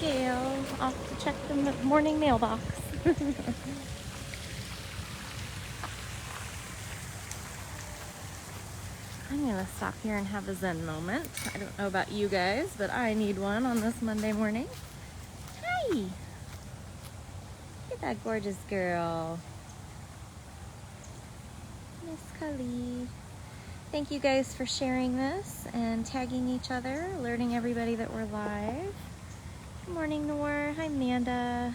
Gail, off to check the morning mailbox. I'm gonna stop here and have a zen moment. I don't know about you guys, but I need one on this Monday morning. Hi! Look at that gorgeous girl. Miss Kali. Thank you guys for sharing this and tagging each other, alerting everybody that we're live. Good morning, Noor. Hi, Amanda.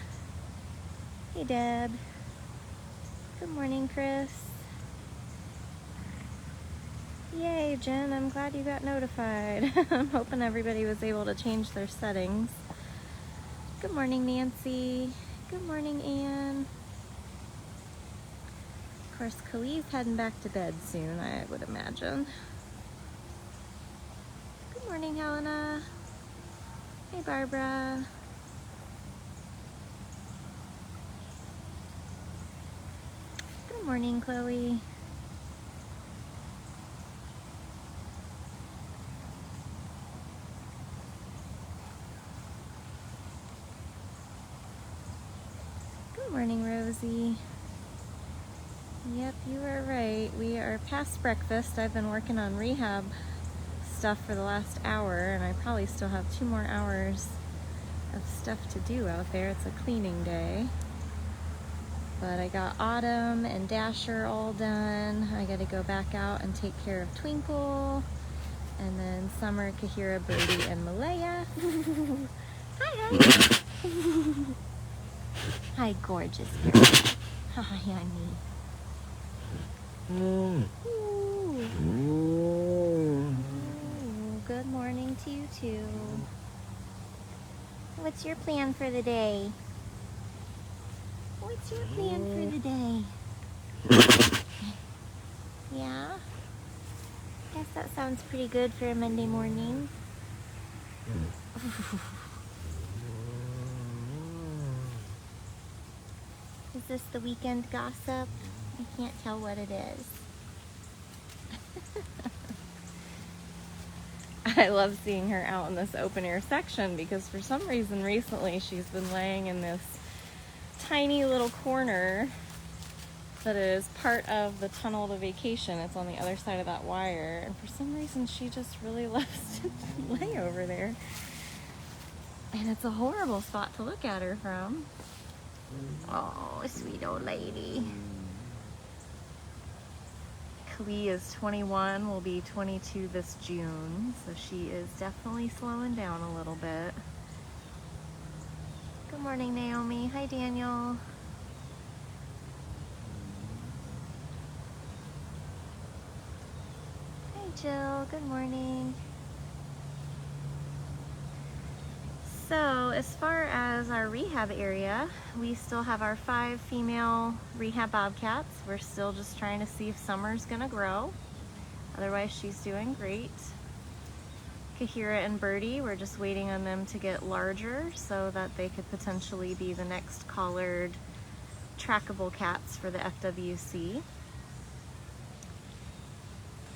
Hey, Deb. Good morning, Chris. Yay, Jen, I'm glad you got notified. I'm hoping everybody was able to change their settings. Good morning, Nancy. Good morning, Anne. Of course, Khalid's heading back to bed soon, I would imagine. Good morning, Helena. Hey, Barbara. Good morning, Chloe. Good morning, Rosie. Yep, you are right. We are past breakfast. I've been working on rehab stuff for the last hour, and I probably still have 2 more hours of stuff to do out there. It's a cleaning day. But I got Autumn and Dasher all done. I gotta go back out and take care of Twinkle. And then Summer, Kahira, Birdie, and Malaya. Hi. Hi, gorgeous girl. Hi, honey. Ooh. Ooh, good morning to you too. What's your plan for the day? What's your plan for the day? Yeah? Guess that sounds pretty good for a Monday morning. Is this the weekend gossip? I can't tell what it is. I love seeing her out in this open air section because for some reason recently she's been laying in this tiny little corner that is part of the tunnel to vacation. It's on the other side of that wire, and for some reason she just really loves to lay over there. And it's a horrible spot to look at her from. Oh, sweet old lady. Klee is 21, will be 22 this June, so she is definitely slowing down a little bit. Good morning, Naomi. Hi, Daniel. Hi, Jill. Good morning. So, as far as our rehab area, we still have our 5 female rehab bobcats. We're still just trying to see if Summer's gonna grow. Otherwise, she's doing great. Kahira and Birdie, we're just waiting on them to get larger so that they could potentially be the next collared trackable cats for the FWC.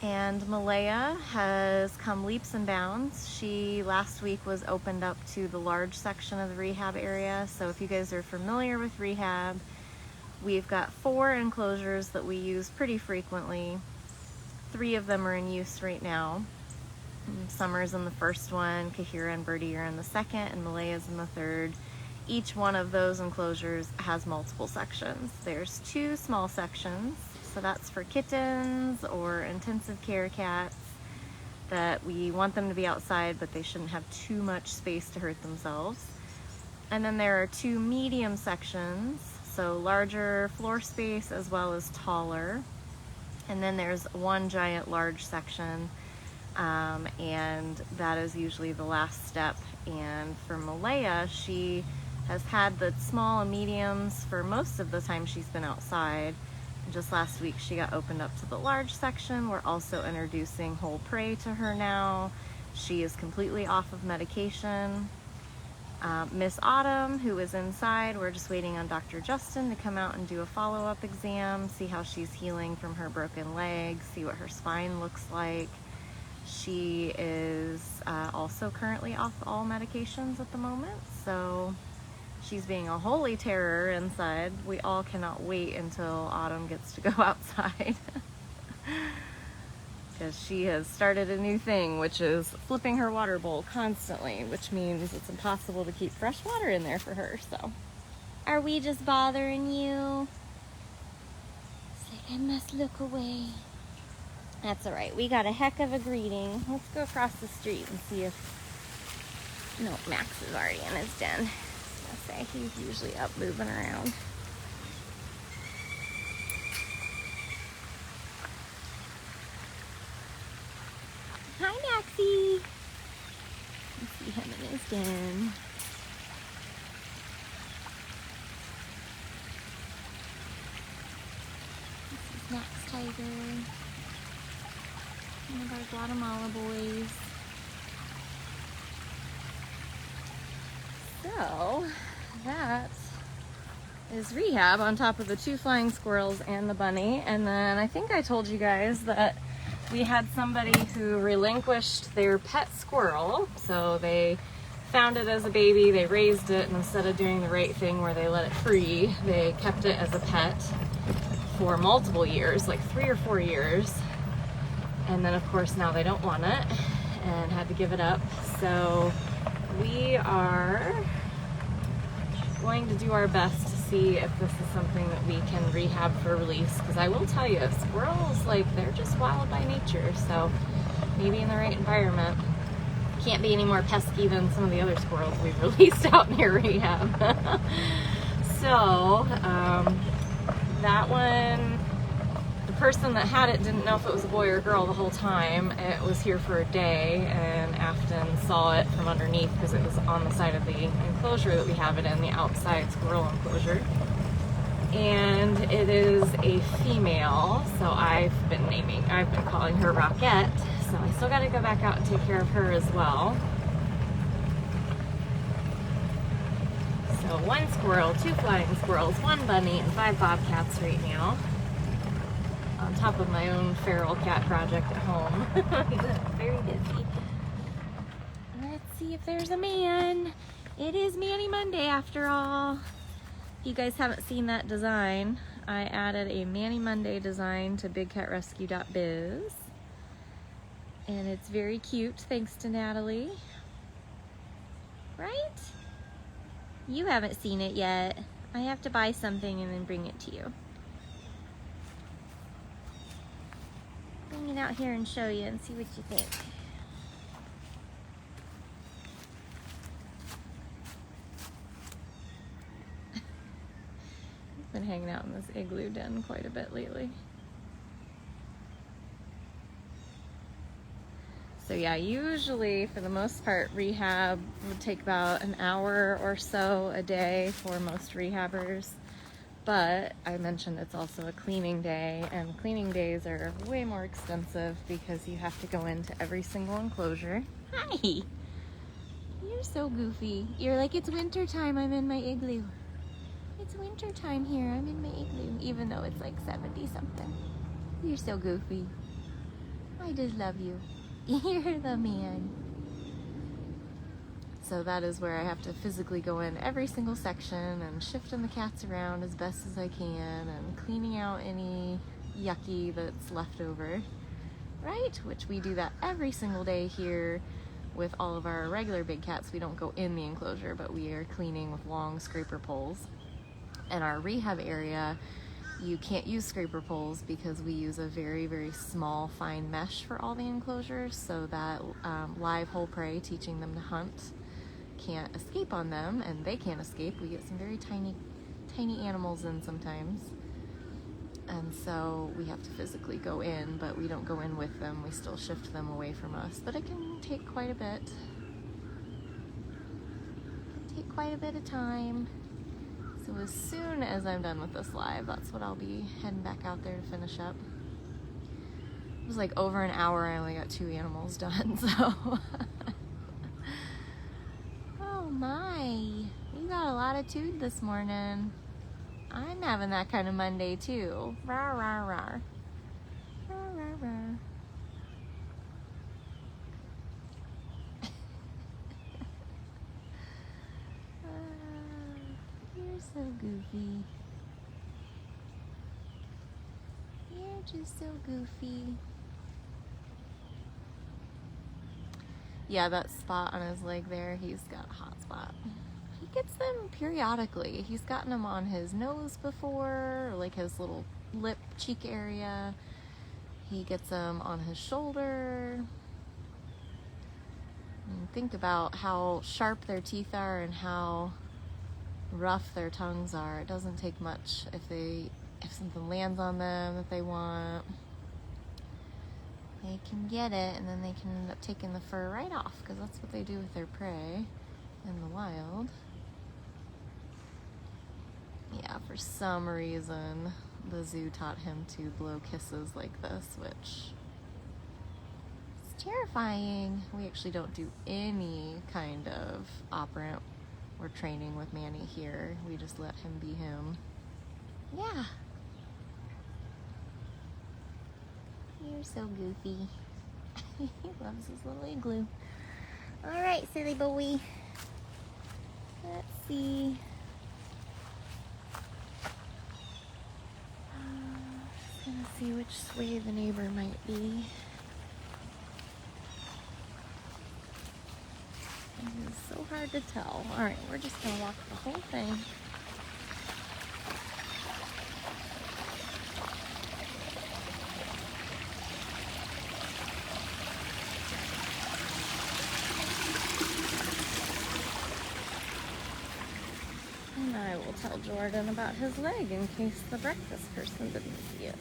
And Malaya has come leaps and bounds. She last week was opened up to the large section of the rehab area. So if you guys are familiar with rehab, we've got 4 enclosures that we use pretty frequently. 3 of them are in use right now. Summer's in the first one, Kahira and Birdie are in the second, and Malaya's in the third. Each one of those enclosures has multiple sections. There's 2 small sections. So that's for kittens or intensive care cats that we want them to be outside, but they shouldn't have too much space to hurt themselves. And then there are 2 medium sections, so larger floor space as well as taller. And then there's 1 giant large section, and that is usually the last step. And for Malaya, she has had the small and mediums for most of the time she's been outside. Just last week she got opened up to the large section. We're also introducing whole prey to her now. She is completely off of medication. Miss Autumn, who is inside, we're just waiting on Dr. Justin to come out and do a follow-up exam, see how she's healing from her broken leg, see what her spine looks like. She is also currently off all medications at the moment, so she's being a holy terror inside. We all cannot wait until Autumn gets to go outside. Because she has started a new thing, which is flipping her water bowl constantly, which means it's impossible to keep fresh water in there for her, so. Are we just bothering you? It's like, I must look away. That's all right. We got a heck of a greeting. Let's go across the street and see if... No, Max is already in his den. I was gonna say, he's usually up moving around. Hi, Maxie. Let's see him in his den. This is Max Tiger. One of our Guatemala boys. So, that is Rehab on top of the 2 flying squirrels and the bunny. And then I think I told you guys that we had somebody who relinquished their pet squirrel. So they found it as a baby, they raised it, and instead of doing the right thing where they let it free, they kept it as a pet for multiple years, like 3 or 4 years. And then of course now they don't want it and had to give it up. So we are going to do our best to see if this is something that we can rehab for release, because I will tell you, squirrels, like, they're just wild by nature, so maybe in the right environment. Can't be any more pesky than some of the other squirrels we've released out near Rehab. So that one, the person that had it didn't know if it was a boy or a girl the whole time. It was here for a day, and Afton saw it from underneath because it was on the side of the enclosure that we have it in, the outside squirrel enclosure. And it is a female, so I've been calling her Rockette, so I still got to go back out and take care of her as well. So 1 squirrel, 2 flying squirrels, 1 bunny, and 5 bobcats right now. On top of my own feral cat project at home. Very busy. Let's see if there's a man. It is Manny Monday after all. If you guys haven't seen that design, I added a Manny Monday design to bigcatrescue.biz. And it's very cute, thanks to Natalie. Right? You haven't seen it yet. I have to buy something and then bring it to you. Bring it out here and show you and see what you think. He's been hanging out in this igloo den quite a bit lately. So yeah, usually for the most part rehab would take about an hour or so a day for most rehabbers. But I mentioned it's also a cleaning day, and cleaning days are way more expensive because you have to go into every single enclosure. Hi! You're so goofy. You're like, it's winter time, I'm in my igloo. It's winter time here, I'm in my igloo, even though it's like 70 something. You're so goofy. I just love you. You're the man. So that is where I have to physically go in every single section and shifting the cats around as best as I can and cleaning out any yucky that's left over, right? Which we do that every single day here with all of our regular big cats. We don't go in the enclosure, but we are cleaning with long scraper poles. In our rehab area, you can't use scraper poles because we use a very, very small, fine mesh for all the enclosures, so that live whole prey, teaching them to hunt, can't escape on them, and they can't escape. We get some very tiny animals in sometimes, and so we have to physically go in, but we don't go in with them. We still shift them away from us, but it can take quite a bit. Take quite a bit of time. So as soon as I'm done with this live, that's what I'll be heading back out there to finish up. It was like over an hour. I only got 2 animals done, so. Oh my, we got a lot of tood this morning. I'm having that kind of Monday too. Rawr, rawr, rawr. Rawr, rawr, rawr. So goofy. You're just so goofy. Yeah, that spot on his leg there, he's got a hot spot. He gets them periodically. He's gotten them on his nose before, or like his little lip cheek area. He gets them on his shoulder. And think about how sharp their teeth are and how rough their tongues are. It doesn't take much if something lands on them that they want. They can get it, and then they can end up taking the fur right off, because that's what they do with their prey in the wild. Yeah, for some reason, the zoo taught him to blow kisses like this, which is terrifying. We actually don't do any kind of operant or training with Manny here. We just let him be him. Yeah. You're so goofy. He loves his little igloo. All right, silly boy. Let's see. Just gonna see which way the neighbor might be. It is so hard to tell. All right, we're just gonna walk the whole thing. And I will tell Jordan about his leg in case the breakfast person didn't see it.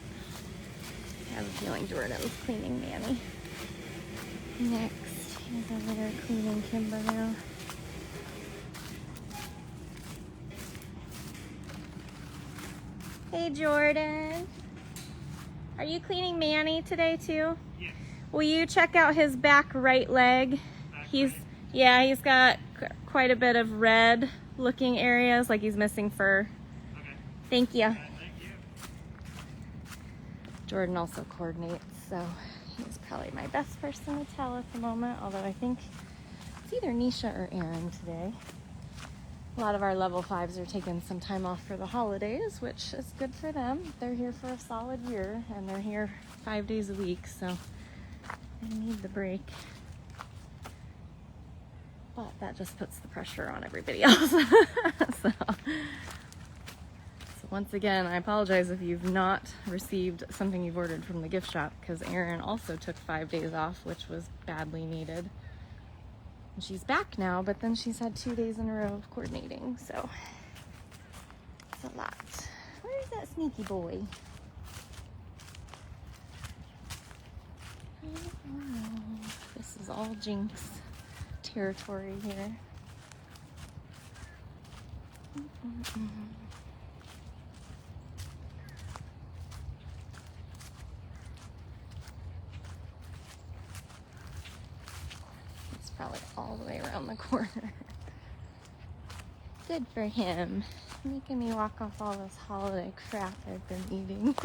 I have a feeling Jordan's cleaning Manny. Next, he's over there cleaning Kimba now. Hey Jordan, are you cleaning Manny today too? Yes. Will you check out his back right leg? He's got quite a bit of red looking areas, like he's missing fur. Okay. Thank you. Thank you. Jordan also coordinates, so he's probably my best person to tell at the moment, although I think it's either Nisha or Aaron today. A lot of our level 5s are taking some time off for the holidays, which is good for them. They're here for a solid year, and they're here 5 days a week, so they need the break. But that just puts the pressure on everybody else. So once again, I apologize if you've not received something you've ordered from the gift shop, because Erin also took 5 days off, which was badly needed. And she's back now, but then she's had 2 days in a row of coordinating, so it's a lot. Where's that sneaky boy? I don't know. This is all Jinx territory here. It's probably all the way around the corner. Good for him. Making me walk off all this holiday crap I've been eating.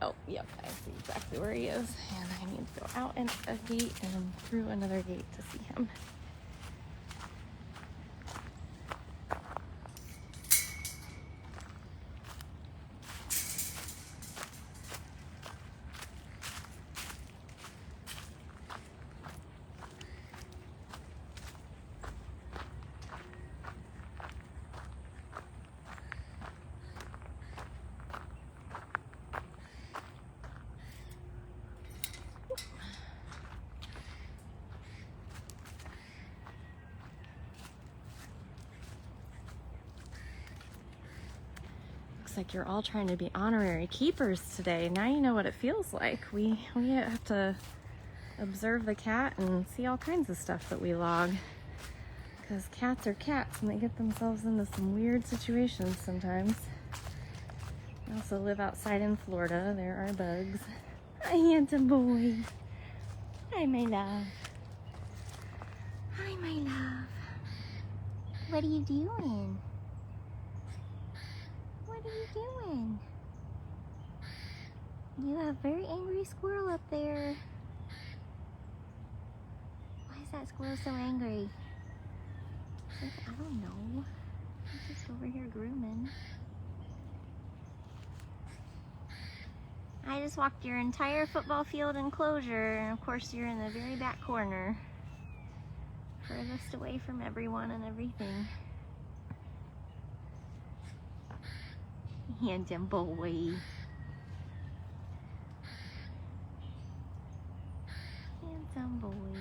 Oh, yep, I see exactly where he is. And I need to go out and a gate and through another gate to see him. Like you're all trying to be honorary keepers today. Now you know what it feels like. We have to observe the cat and see all kinds of stuff that we log, because cats are cats and they get themselves into some weird situations sometimes. I also live outside in Florida. There are bugs. Hi, handsome boy. Hi, my love. Hi, my love. What are you doing? What are you doing? You have a very angry squirrel up there. Why is that squirrel so angry? I don't know. I'm just over here grooming. I just walked your entire football field enclosure, and of course you're in the very back corner. Furthest away from everyone and everything. Handsome boy. Handsome boy.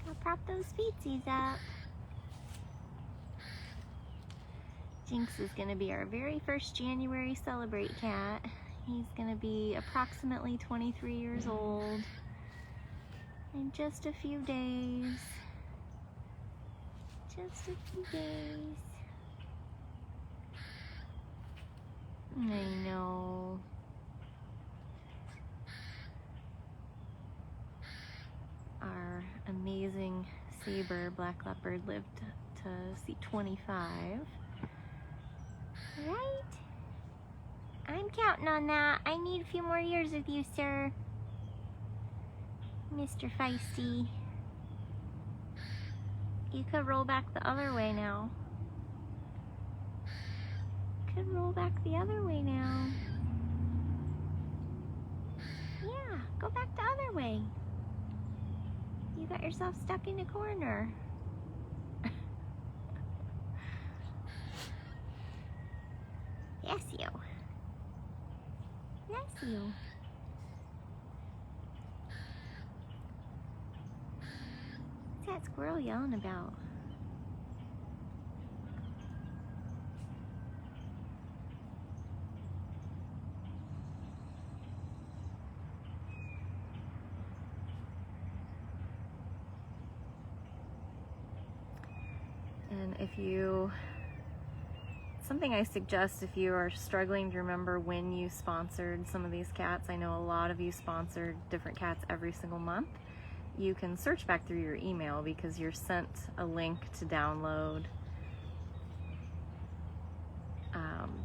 I'll prop those feetsies up. Jinx is going to be our very first January Celebrate cat. He's going to be approximately 23 years old in just a few days. Just a few days. I know. Our amazing saber black leopard lived to see 25. Right? I'm counting on that. I need a few more years with you, sir. Mr. Feisty. You could roll back the other way now. Could roll back the other way now. Yeah, go back the other way. You got yourself stuck in a corner. Yes, you. Yes, you. What's that squirrel yelling about? And if you, something I suggest if you are struggling to remember when you sponsored some of these cats, I know a lot of you sponsored different cats every single month. You can search back through your email because you're sent a link to download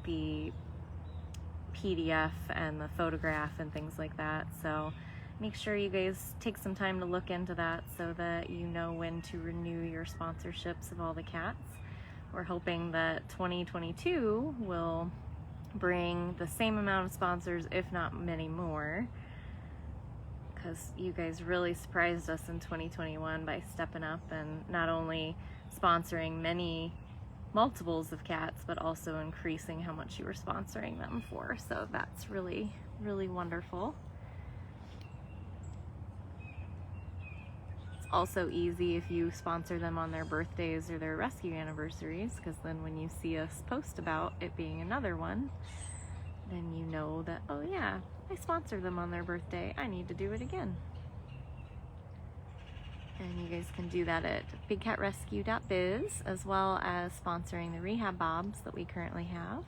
the PDF and the photograph and things like that. So make sure you guys take some time to look into that so that you know when to renew your sponsorships of all the cats. We're hoping that 2022 will bring the same amount of sponsors, if not many more, because you guys really surprised us in 2021 by stepping up and not only sponsoring many multiples of cats, but also increasing how much you were sponsoring them for. So that's really, really wonderful. It's also easy if you sponsor them on their birthdays or their rescue anniversaries, because then when you see us post about it being another one, then you know that, oh yeah, I sponsored them on their birthday, I need to do it again. And you guys can do that at bigcatrescue.biz, as well as sponsoring the Rehab Bobs that we currently have.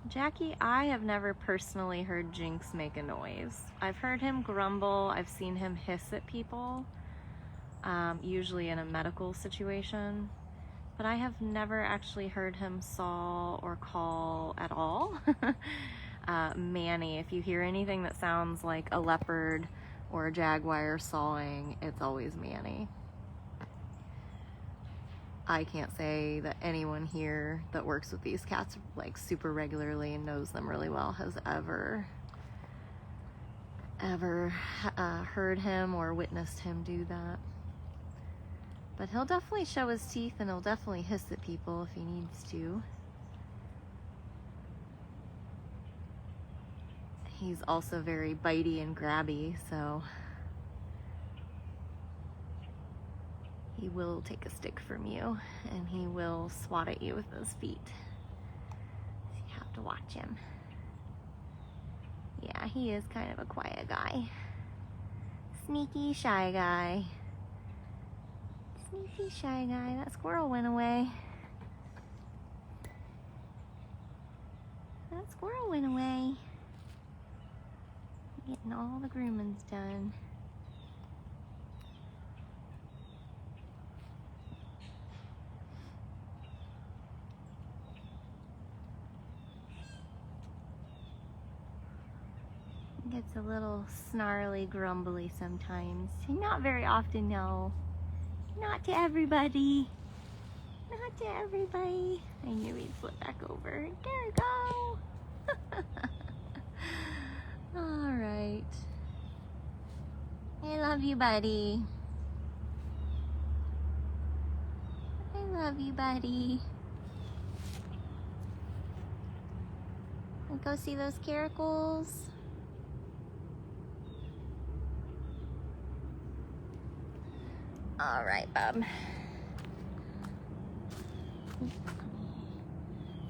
Jackie, I have never personally heard Jinx make a noise. I've heard him grumble, I've seen him hiss at people, usually in a medical situation. But I have never actually heard him saw or call at all. Manny, if you hear anything that sounds like a leopard or a jaguar sawing, it's always Manny. I can't say that anyone here that works with these cats like super regularly and knows them really well has ever heard him or witnessed him do that. But he'll definitely show his teeth and he'll definitely hiss at people if he needs to. He's also very bitey and grabby, so he will take a stick from you and he will swat at you with those feet. So you have to watch him. Yeah, he is kind of a quiet guy. Sneaky, shy guy. Sneaky, shy guy. That squirrel went away. That squirrel went away. Getting all the groomings done. Gets a little snarly, grumbly sometimes. Not very often, no. Not to everybody. Not to everybody. I knew he'd flip back over. There we go. All right. I love you, buddy. I love you, buddy. And go see those caracals. All right, Bob.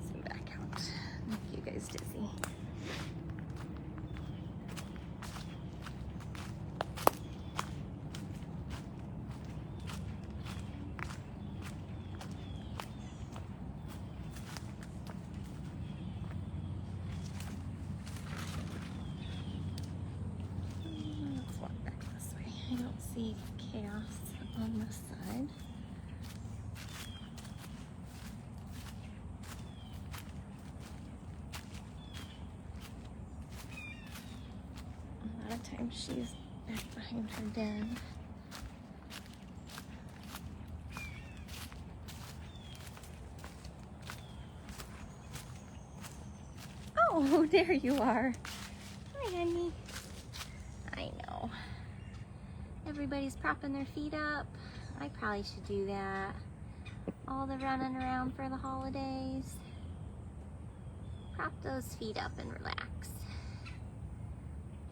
Zoom back out. Make you guys dizzy. Let's walk back this way. I don't see chaos on this side. A lot of times she's back behind her den. Oh, there you are. Hi, honey. I know. Everybody's propping their feet up. I probably should do that. All the running around for the holidays. Prop those feet up and relax.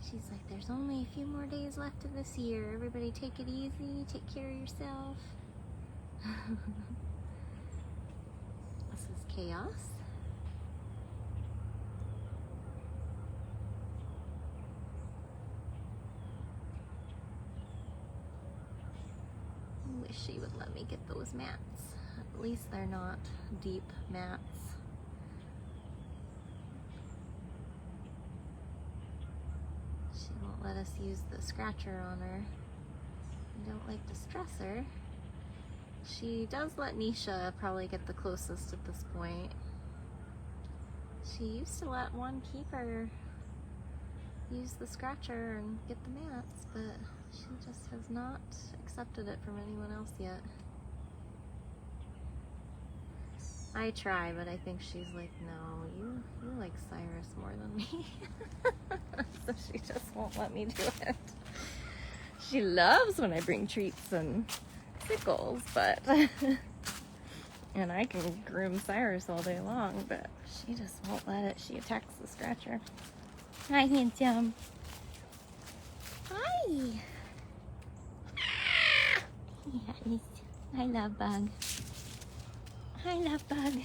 She's like, there's only a few more days left of this year. Everybody take it easy. Take care of yourself. This is chaos. I wish she would let me get those mats. At least they're not deep mats. She won't let us use the scratcher on her. I don't like to stress her. She does let Nisha probably get the closest at this point. She used to let one keeper use the scratcher and get the mats, but she just has not accepted it from anyone else yet. I try, but I think she's like, no, you like Cyrus more than me. So she just won't let me do it. She loves when I bring treats and sickles, but and I can groom Cyrus all day long, but she just won't let it. She attacks the scratcher. Hi, handsome. Hi. Yes, I love Bug. I love Bug.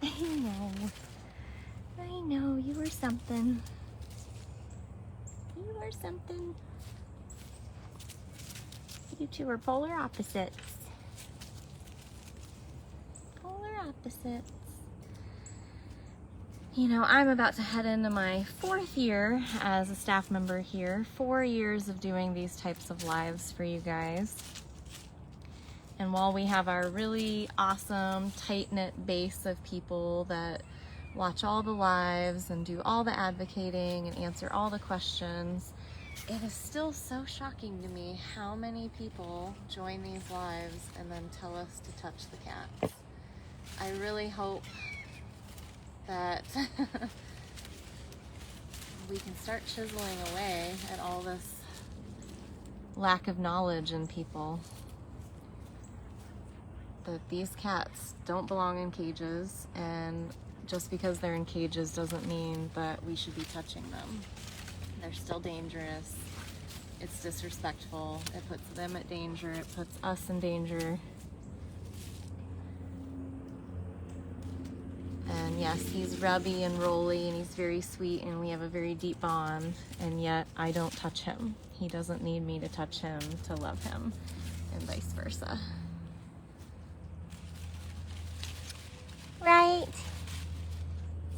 I know, you were something. You were something. You two are polar opposites. Polar opposites. You know, I'm about to head into my 4th year as a staff member here. 4 years of doing these types of lives for you guys. And while we have our really awesome, tight-knit base of people that watch all the lives and do all the advocating and answer all the questions, it is still so shocking to me how many people join these lives and then tell us to touch the cats. I really hope that we can start chiseling away at all this lack of knowledge in people. That these cats don't belong in cages, and just because they're in cages doesn't mean that we should be touching them. They're still dangerous. It's disrespectful. It puts them at danger. It puts us in danger. And yes, he's rubby and rolly and he's very sweet and we have a very deep bond, and yet I don't touch him. He doesn't need me to touch him to love him, and vice versa. Right?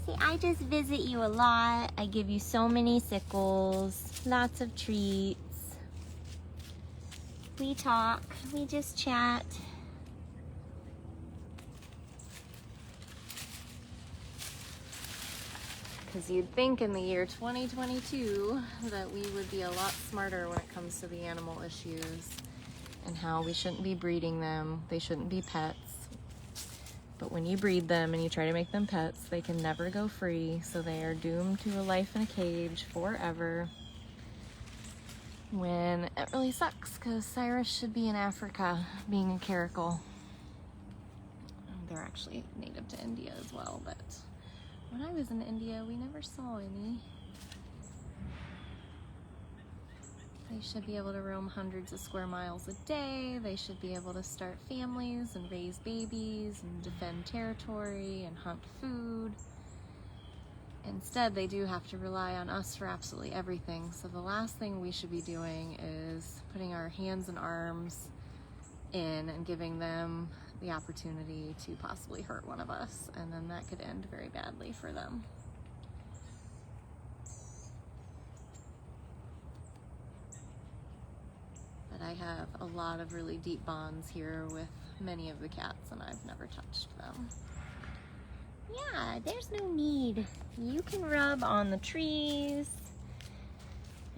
See, I just visit you a lot. I give you so many sickles, lots of treats. We talk, we just chat. Because you'd think in the year 2022 that we would be a lot smarter when it comes to the animal issues and how we shouldn't be breeding them. They shouldn't be pets. But when you breed them and you try to make them pets, they can never go free. So they are doomed to a life in a cage forever. When it really sucks, because Cyrus should be in Africa being a caracal. They're actually native to India as well, but when I was in India, we never saw any. They should be able to roam hundreds of square miles a day. They should be able to start families and raise babies and defend territory and hunt food. Instead, they do have to rely on us for absolutely everything. So the last thing we should be doing is putting our hands and arms in and giving them the opportunity to possibly hurt one of us. And then that could end very badly for them. But I have a lot of really deep bonds here with many of the cats, and I've never touched them. Yeah, there's no need. You can rub on the trees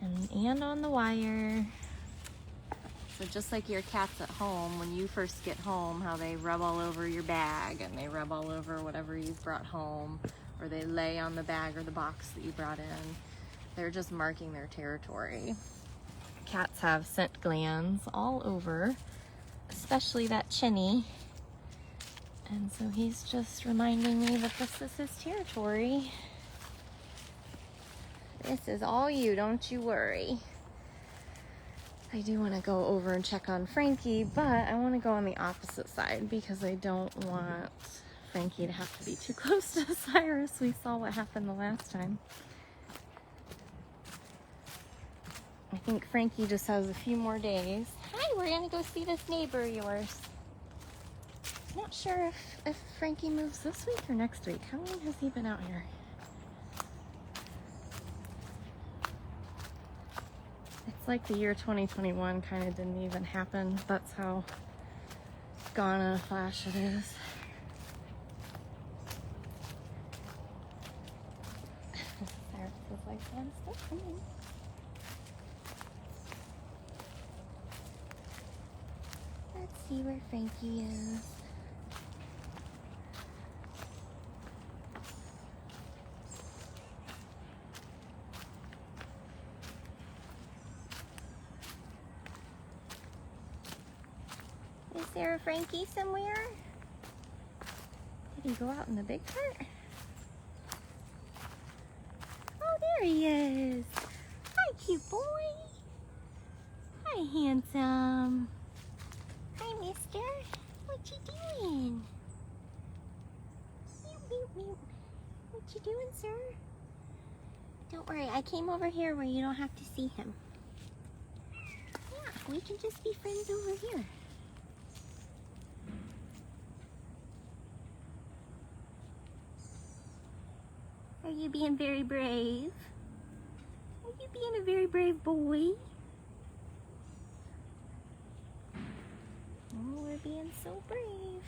and on the wire. So just like your cats at home, when you first get home, how they rub all over your bag and they rub all over whatever you've brought home, or they lay on the bag or the box that you brought in. They're just marking their territory. Cats have scent glands all over, especially that chinny. And so he's just reminding me that this is his territory. This is all you, don't you worry. I do want to go over and check on Frankie, but I want to go on the opposite side because I don't want Frankie to have to be too close to Cyrus. We saw what happened the last time. I think Frankie just has a few more days. Hi, we're gonna go see this neighbor of yours. Not sure if Frankie moves this week or next week. How long has he been out here? It's like the year 2021 kind of didn't even happen. That's how gone in a flash it is. Cyrus is like, I'm still coming. Let's see where Frankie is. Is there a Frankie somewhere? Did he go out in the big cart? Oh, there he is. Hi, cute boy. Hi, handsome. Hi, mister. What you doing? Meow, meow, meow. What you doing, sir? Don't worry, I came over here where you don't have to see him. Yeah, we can just be friends over here. Are you being very brave? Are you being a very brave boy? Oh, we're being so brave.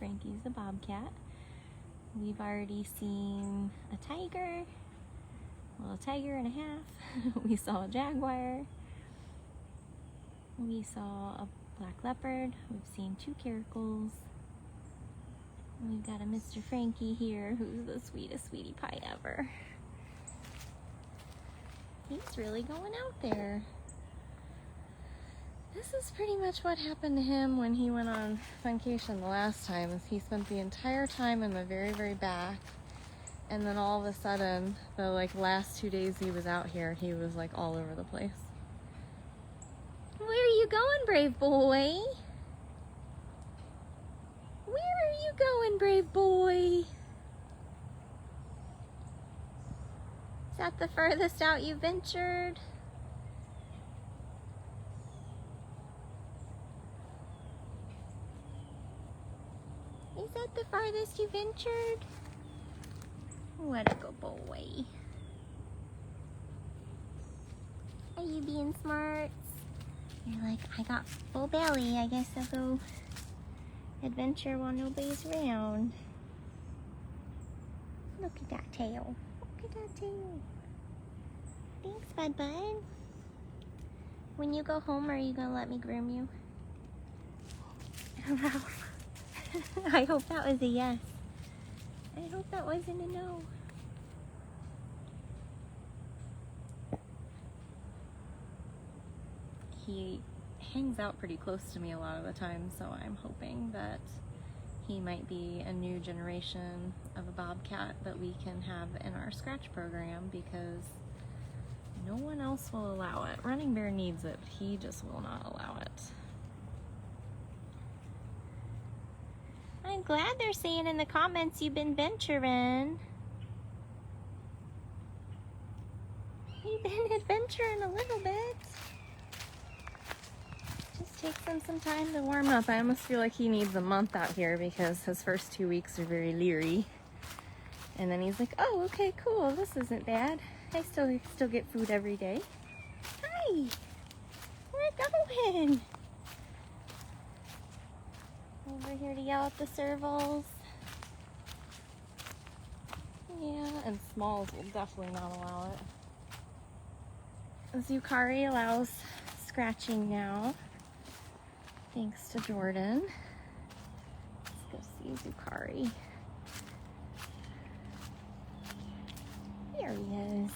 Frankie's a bobcat. We've already seen a tiger. Well, a tiger and a half. We saw a jaguar. We saw a black leopard. We've seen 2 caracals. We've got a Mr. Frankie here, who's the sweetest sweetie pie ever. He's really going out there. This is pretty much what happened to him when he went on vacation the last time, is he spent the entire time in the very, very back. And then all of a sudden, the last 2 days he was out here, he was all over the place. Where are you going, brave boy? Where are you going, brave boy? Is that the furthest out you ventured? Is that the farthest you ventured? What a good boy. Are you being smart? You're like, I got full belly. I guess I'll go adventure while nobody's around. Look at that tail. Look at that tail. Thanks, Bud Bud. When you go home, are you gonna let me groom you? I hope that was a yes. I hope that wasn't a no. He hangs out pretty close to me a lot of the time, so I'm hoping that he might be a new generation of a bobcat that we can have in our scratch program, because no one else will allow it. Running Bear needs it, he just will not allow it. I'm glad they're saying in the comments you've been venturing. You've been adventuring a little bit. Just takes him some time to warm up. I almost feel like he needs a month out here because his first 2 weeks are very leery. And then he's like, oh, okay, cool, this isn't bad. I still get food every day. Hi, we're going. Over here to yell at the Servals. Yeah, and Smalls will definitely not allow it. Zukari allows scratching now, thanks to Jordan. Let's go see Zukari. There he is.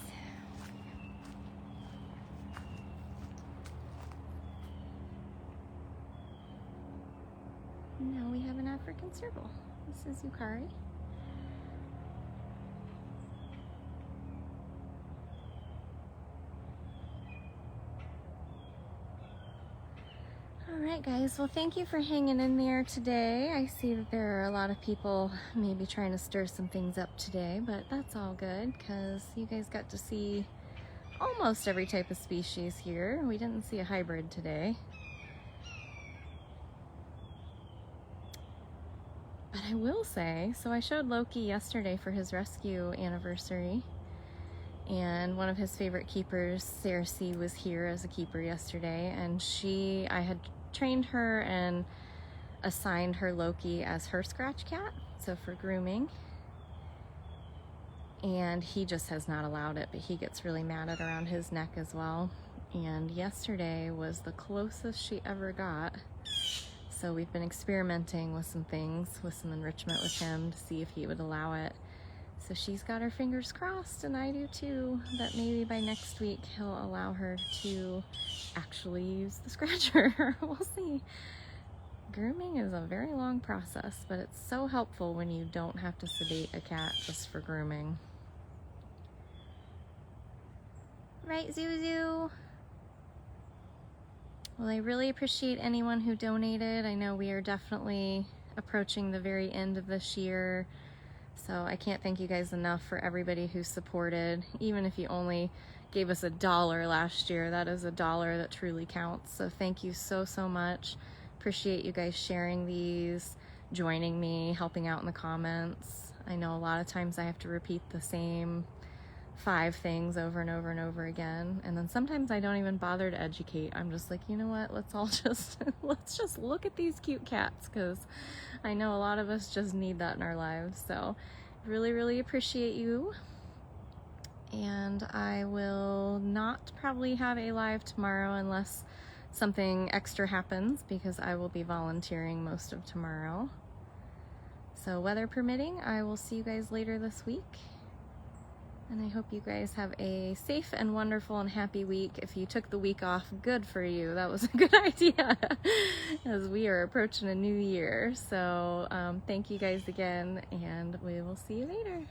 Now we have an African serval. This is Zukari. Alright guys, well thank you for hanging in there today. I see that there are a lot of people maybe trying to stir some things up today, but that's all good because you guys got to see almost every type of species here. We didn't see a hybrid today. But I will say, so I showed Loki yesterday for his rescue anniversary, and one of his favorite keepers, Sarah C, was here as a keeper yesterday, and I had trained her and assigned her Loki as her scratch cat, so for grooming. And he just has not allowed it, but he gets really mad at around his neck as well. And yesterday was the closest she ever got. So we've been experimenting with some things, with some enrichment with him to see if he would allow it. So she's got her fingers crossed, and I do too, that maybe by next week he'll allow her to actually use the scratcher. We'll see. Grooming is a very long process, but it's so helpful when you don't have to sedate a cat just for grooming. Right, Zuzu? Well, I really appreciate anyone who donated. I know we are definitely approaching the very end of this year, so I can't thank you guys enough for everybody who supported. Even if you only gave us $1 last year, that is $1 that truly counts. So thank you so, so much. Appreciate you guys sharing these, joining me, helping out in the comments. I know a lot of times I have to repeat the same 5 things over and over and over again, and then sometimes I don't even bother to educate. I'm just like, you know what, let's just look at these cute cats, because I know a lot of us just need that in our lives. So really appreciate you, and I will not probably have a live tomorrow unless something extra happens, because I will be volunteering most of tomorrow. So weather permitting, I will see you guys later this week. And I hope you guys have a safe and wonderful and happy week. If you took the week off, good for you. That was a good idea, as we are approaching a new year. So thank you guys again, and we will see you later.